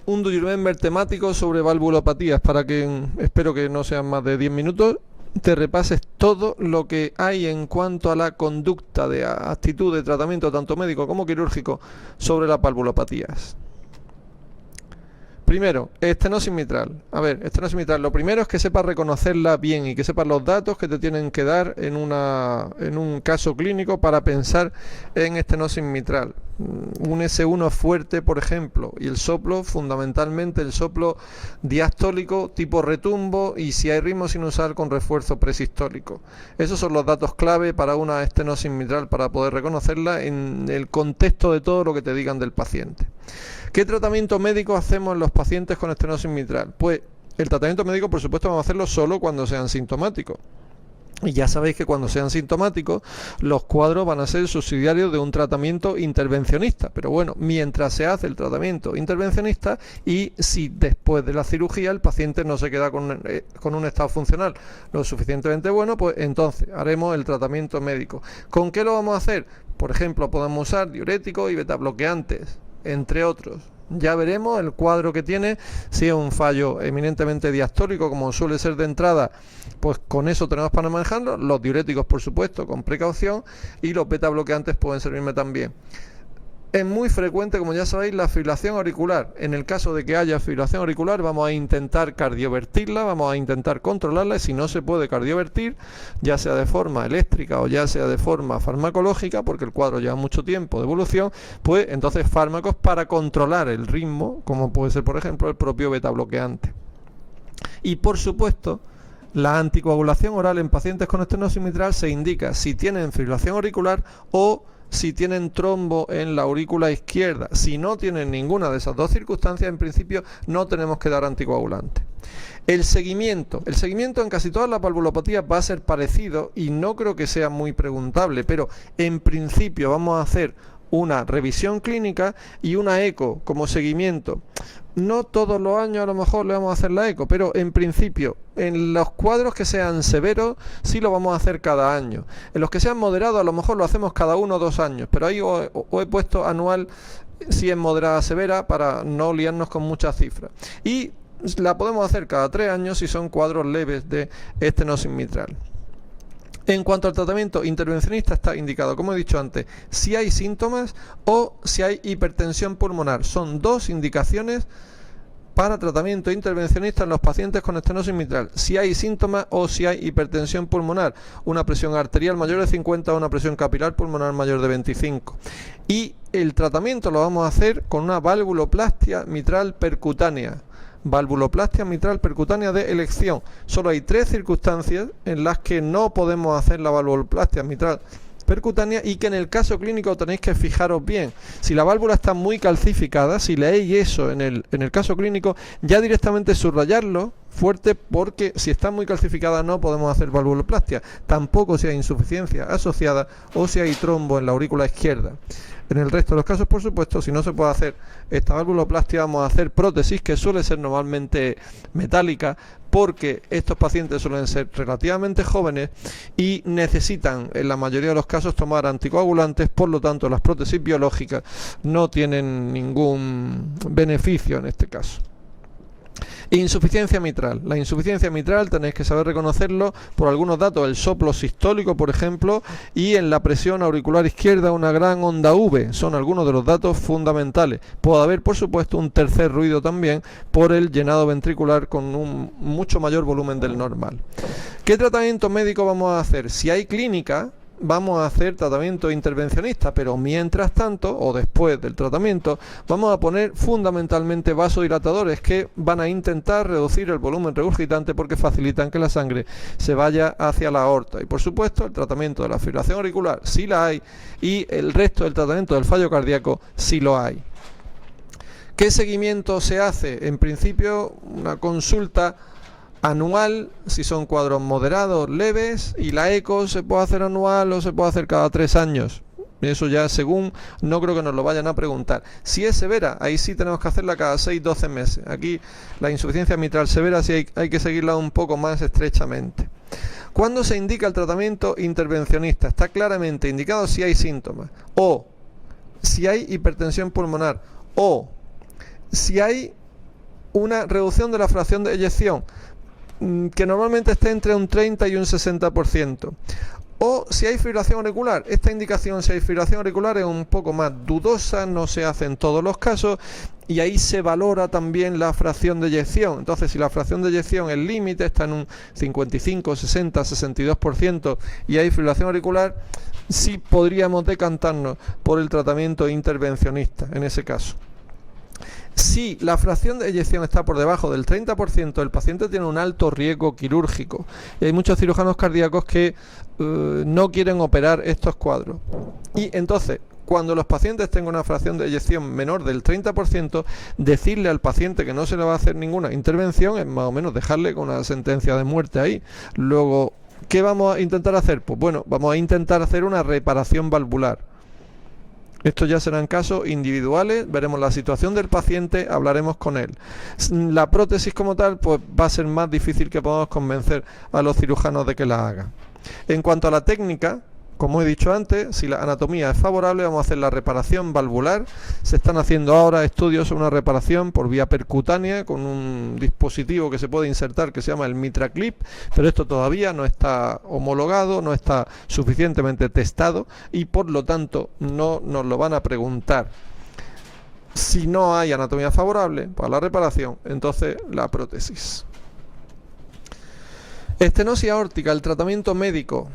un do you remember temático sobre valvulopatías para que, espero que no sean más de 10 minutos, te repases todo lo que hay en cuanto a la conducta de actitud de tratamiento tanto médico como quirúrgico sobre las valvulopatías. Primero, estenosis mitral. A ver, estenosis mitral, lo primero es que sepas reconocerla bien y que sepas los datos que te tienen que dar en un caso clínico para pensar en estenosis mitral. Un S1 fuerte, por ejemplo, y el soplo, fundamentalmente el soplo diastólico tipo retumbo, y si hay ritmo sinusal con refuerzo presistólico. Esos son los datos clave para una estenosis mitral, para poder reconocerla en el contexto de todo lo que te digan del paciente. ¿Qué tratamiento médico hacemos en los pacientes con estenosis mitral? Pues el tratamiento médico, por supuesto, vamos a hacerlo solo cuando sean sintomáticos. Y ya sabéis que cuando sean sintomáticos, los cuadros van a ser subsidiarios de un tratamiento intervencionista. Pero bueno, mientras se hace el tratamiento intervencionista y si después de la cirugía el paciente no se queda con un estado funcional lo suficientemente bueno, pues entonces haremos el tratamiento médico. ¿Con qué lo vamos a hacer? Por ejemplo, podemos usar diuréticos y betabloqueantes, entre otros. Ya veremos el cuadro que tiene, si es un fallo eminentemente diastólico, como suele ser de entrada, pues con eso tenemos para manejarlo. Los diuréticos, por supuesto, con precaución, y los beta bloqueantes pueden servirme también. Es muy frecuente, como ya sabéis, la fibrilación auricular. En el caso de que haya fibrilación auricular, vamos a intentar cardiovertirla, vamos a intentar controlarla, y si no se puede cardiovertir, ya sea de forma eléctrica o ya sea de forma farmacológica, porque el cuadro lleva mucho tiempo de evolución, pues entonces fármacos para controlar el ritmo, como puede ser, por ejemplo, el propio beta bloqueante. Y por supuesto, la anticoagulación oral en pacientes con estenosis mitral se indica si tienen fibrilación auricular o si tienen trombo en la aurícula izquierda. Si no tienen ninguna de esas dos circunstancias, en principio no tenemos que dar anticoagulante. El seguimiento en casi todas las valvulopatías va a ser parecido y no creo que sea muy preguntable, pero en principio vamos a hacer una revisión clínica y una eco como seguimiento. No todos los años a lo mejor le vamos a hacer la eco, pero en principio, en los cuadros que sean severos, sí lo vamos a hacer cada año. En los que sean moderados, a lo mejor lo hacemos cada 1 o 2 años, pero ahí os he puesto anual si es moderada severa para no liarnos con muchas cifras. Y la podemos hacer cada 3 años si son cuadros leves de estenosis mitral. En cuanto al tratamiento intervencionista, está indicado, como he dicho antes, si hay síntomas o si hay hipertensión pulmonar. Son 2 indicaciones para tratamiento intervencionista en los pacientes con estenosis mitral: si hay síntomas o si hay hipertensión pulmonar, una presión arterial mayor de 50 o una presión capilar pulmonar mayor de 25. Y el tratamiento lo vamos a hacer con una valvuloplastia mitral percutánea. Valvuloplastia mitral percutánea de elección. Solo hay 3 circunstancias en las que no podemos hacer la valvuloplastia mitral percutánea y que en el caso clínico tenéis que fijaros bien. Si la válvula está muy calcificada, si leéis eso en el caso clínico, ya directamente subrayarlo fuerte, porque si está muy calcificada no podemos hacer valvuloplastia. Tampoco si hay insuficiencia asociada o si hay trombo en la aurícula izquierda. En el resto de los casos, por supuesto, si no se puede hacer esta valvuloplastia, vamos a hacer prótesis, que suele ser normalmente metálica, porque estos pacientes suelen ser relativamente jóvenes y necesitan, en la mayoría de los casos, tomar anticoagulantes. Por lo tanto, las prótesis biológicas no tienen ningún beneficio en este caso. Insuficiencia mitral. La insuficiencia mitral tenéis que saber reconocerlo por algunos datos: el soplo sistólico, por ejemplo, y en la presión auricular izquierda una gran onda V. Son algunos de los datos fundamentales. Puede haber, por supuesto, un tercer ruido también por el llenado ventricular con un mucho mayor volumen del normal. ¿Qué tratamiento médico vamos a hacer? Si hay clínica, vamos a hacer tratamiento intervencionista, pero mientras tanto, o después del tratamiento, vamos a poner fundamentalmente vasodilatadores que van a intentar reducir el volumen regurgitante, porque facilitan que la sangre se vaya hacia la aorta. Y por supuesto, el tratamiento de la fibrilación auricular, si la hay, y el resto del tratamiento del fallo cardíaco, si lo hay. ¿Qué seguimiento se hace? En principio, una consulta anual si son cuadros moderados, leves, y la eco se puede hacer anual o se puede hacer cada 3 años. Eso ya según, no creo que nos lo vayan a preguntar. Si es severa, ahí sí tenemos que hacerla cada 6-12 meses. Aquí la insuficiencia mitral severa sí hay que seguirla un poco más estrechamente. ¿Cuándo se indica el tratamiento intervencionista? Está claramente indicado si hay síntomas, o si hay hipertensión pulmonar, o si hay una reducción de la fracción de eyección que normalmente esté entre un 30 y un 60%. O si hay fibrilación auricular, esta indicación si hay fibrilación auricular es un poco más dudosa, no se hace en todos los casos, y ahí se valora también la fracción de eyección. Entonces, si la fracción de eyección, el límite está en un 55, 60, 62% y hay fibrilación auricular, sí podríamos decantarnos por el tratamiento intervencionista en ese caso. Si la fracción de eyección está por debajo del 30%, el paciente tiene un alto riesgo quirúrgico. Y hay muchos cirujanos cardíacos que no quieren operar estos cuadros. Y entonces, cuando los pacientes tengan una fracción de eyección menor del 30%, decirle al paciente que no se le va a hacer ninguna intervención es más o menos dejarle con una sentencia de muerte ahí. Luego, ¿qué vamos a intentar hacer? Pues bueno, vamos a intentar hacer una reparación valvular. Estos ya serán casos individuales, veremos la situación del paciente, hablaremos con él. La prótesis como tal, pues va a ser más difícil que podamos convencer a los cirujanos de que la hagan. En cuanto a la técnica, como he dicho antes, si la anatomía es favorable, vamos a hacer la reparación valvular. Se están haciendo ahora estudios sobre una reparación por vía percutánea con un dispositivo que se puede insertar que se llama el MitraClip, pero esto todavía no está homologado, no está suficientemente testado y por lo tanto no nos lo van a preguntar. Si no hay anatomía favorable para la reparación, entonces la prótesis. Estenosis aórtica, el tratamiento médico.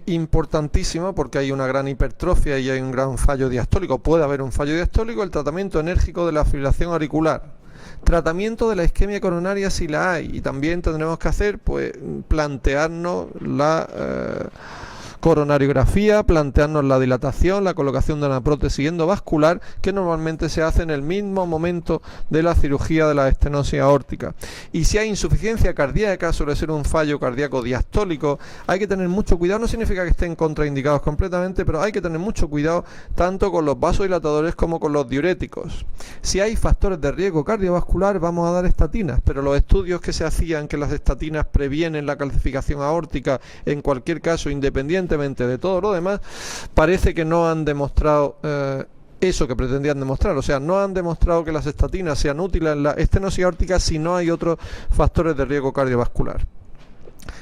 Importantísimo porque hay una gran hipertrofia y hay un gran fallo diastólico. Puede haber un fallo diastólico. El tratamiento enérgico de la fibrilación auricular, tratamiento de la isquemia coronaria si la hay, y también tendremos que hacer, pues, plantearnos la coronariografía, plantearnos la dilatación, la colocación de una prótesis endovascular que normalmente se hace en el mismo momento de la cirugía de la estenosis aórtica. Y si hay insuficiencia cardíaca, suele ser un fallo cardíaco diastólico, hay que tener mucho cuidado. No significa que estén contraindicados completamente, pero hay que tener mucho cuidado tanto con los vasodilatadores como con los diuréticos. Si hay factores de riesgo cardiovascular, vamos a dar estatinas, pero los estudios que se hacían que las estatinas previenen la calcificación aórtica, en cualquier caso, independientemente de todo lo demás, parece que no han demostrado eso que pretendían demostrar. O sea, no han demostrado que las estatinas sean útiles en la estenosis aórtica si no hay otros factores de riesgo cardiovascular.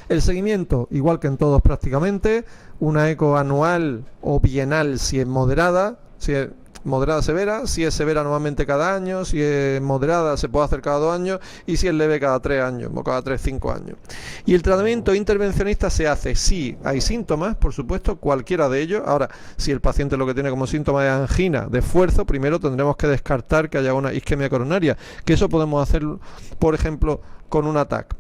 El seguimiento, igual que en todos prácticamente, una eco anual o bienal si es moderada, moderada severa, si es severa normalmente cada año, si es moderada se puede hacer cada 2 años y si es leve cada 3 años o cada 3-5 años. Y el tratamiento intervencionista se hace si hay síntomas, por supuesto, cualquiera de ellos. Ahora, si el paciente lo que tiene como síntoma es angina de esfuerzo, primero tendremos que descartar que haya una isquemia coronaria, que eso podemos hacer, por ejemplo, con un ATAC.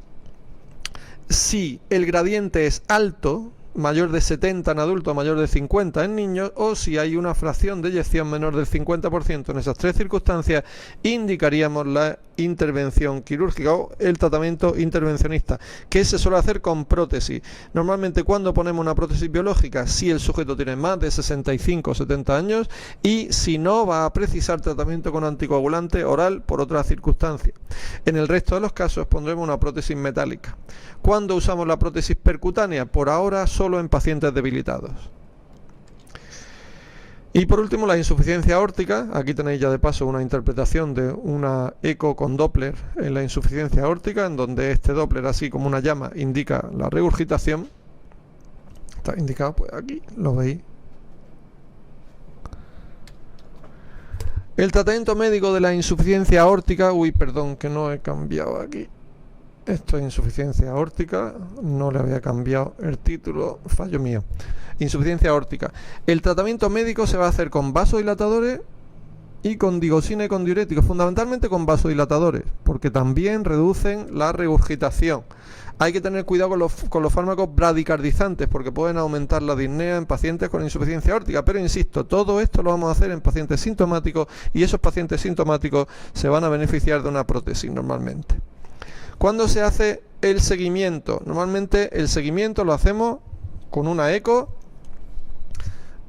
Si el gradiente es alto, mayor de 70 en adultos, mayor de 50 en niños, o si hay una fracción de eyección menor del 50%, en esas 3 circunstancias indicaríamos la intervención quirúrgica o el tratamiento intervencionista, que se suele hacer con prótesis. Normalmente, cuando ponemos una prótesis biológica, si el sujeto tiene más de 65 o 70 años, y si no, va a precisar tratamiento con anticoagulante oral por otras circunstancias. En el resto de los casos pondremos una prótesis metálica. ¿Cuándo usamos la prótesis percutánea? Por ahora solo en pacientes debilitados. Y por último, la insuficiencia aórtica. Aquí tenéis ya de paso una interpretación de una eco con Doppler en la insuficiencia aórtica, en donde este Doppler, así como una llama, indica la regurgitación. Está indicado, pues aquí lo veis. El tratamiento médico de la insuficiencia aórtica. Uy, perdón, que no he cambiado aquí. Esto es insuficiencia aórtica, no le había cambiado el título, fallo mío. Insuficiencia aórtica. El tratamiento médico se va a hacer con vasodilatadores y con digoxina y con diuréticos, fundamentalmente con vasodilatadores, porque también reducen la regurgitación. Hay que tener cuidado con los fármacos bradicardizantes, porque pueden aumentar la disnea en pacientes con insuficiencia aórtica, pero insisto, todo esto lo vamos a hacer en pacientes sintomáticos y esos pacientes sintomáticos se van a beneficiar de una prótesis normalmente. ¿Cuándo se hace el seguimiento? Normalmente el seguimiento lo hacemos con una eco,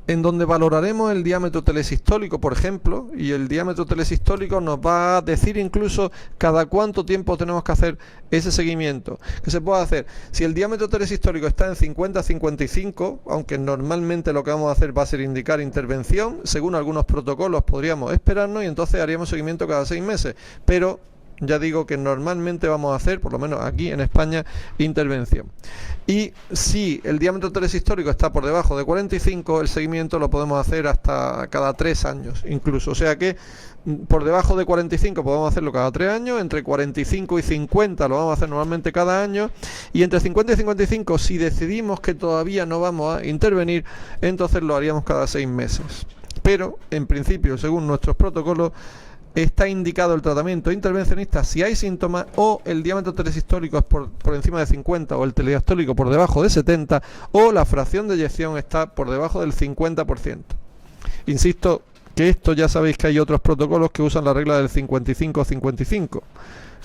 en donde valoraremos el diámetro telesistólico, por ejemplo, y el diámetro telesistólico nos va a decir incluso cada cuánto tiempo tenemos que hacer ese seguimiento. ¿Qué se puede hacer? Si el diámetro telesistólico está en 50-55, aunque normalmente lo que vamos a hacer va a ser indicar intervención, según algunos protocolos podríamos esperarnos y entonces haríamos seguimiento cada 6 meses, pero ya digo que normalmente vamos a hacer, por lo menos aquí en España, intervención. Y si el diámetro telesistólico está por debajo de 45, el seguimiento lo podemos hacer hasta cada 3 años incluso. O sea que por debajo de 45 podemos hacerlo cada 3 años, entre 45 y 50 lo vamos a hacer normalmente cada año, y entre 50 y 55, si decidimos que todavía no vamos a intervenir, entonces lo haríamos cada 6 meses. Pero, en principio, según nuestros protocolos, está indicado el tratamiento intervencionista si hay síntomas o el diámetro telesistólico es por encima de 50 o el telediastólico por debajo de 70 o la fracción de eyección está por debajo del 50%. Insisto que esto ya sabéis que hay otros protocolos que usan la regla del 55-55,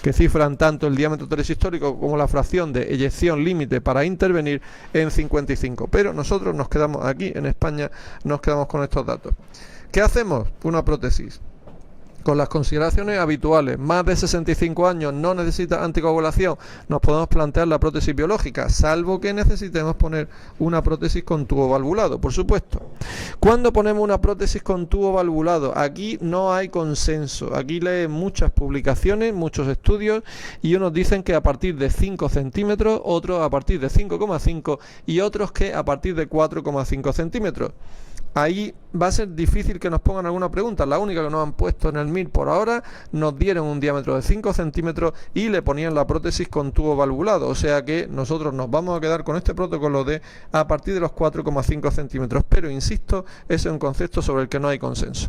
que cifran tanto el diámetro telesistólico como la fracción de eyección límite para intervenir en 55. Pero nosotros nos quedamos aquí en España, nos quedamos con estos datos. ¿Qué hacemos? Una prótesis. Con las consideraciones habituales, más de 65 años no necesita anticoagulación, nos podemos plantear la prótesis biológica, salvo que necesitemos poner una prótesis con tubo valvulado, por supuesto. ¿Cuándo ponemos una prótesis con tubo valvulado? Aquí no hay consenso, aquí leen muchas publicaciones, muchos estudios, y unos dicen que a partir de 5 centímetros, otros a partir de 5,5 y otros que a partir de 4,5 centímetros. Ahí va a ser difícil que nos pongan alguna pregunta. La única que nos han puesto en el MIR por ahora, nos dieron un diámetro de 5 centímetros y le ponían la prótesis con tubo valvulado. O sea que nosotros nos vamos a quedar con este protocolo de a partir de los 4,5 centímetros. Pero insisto, ese es un concepto sobre el que no hay consenso.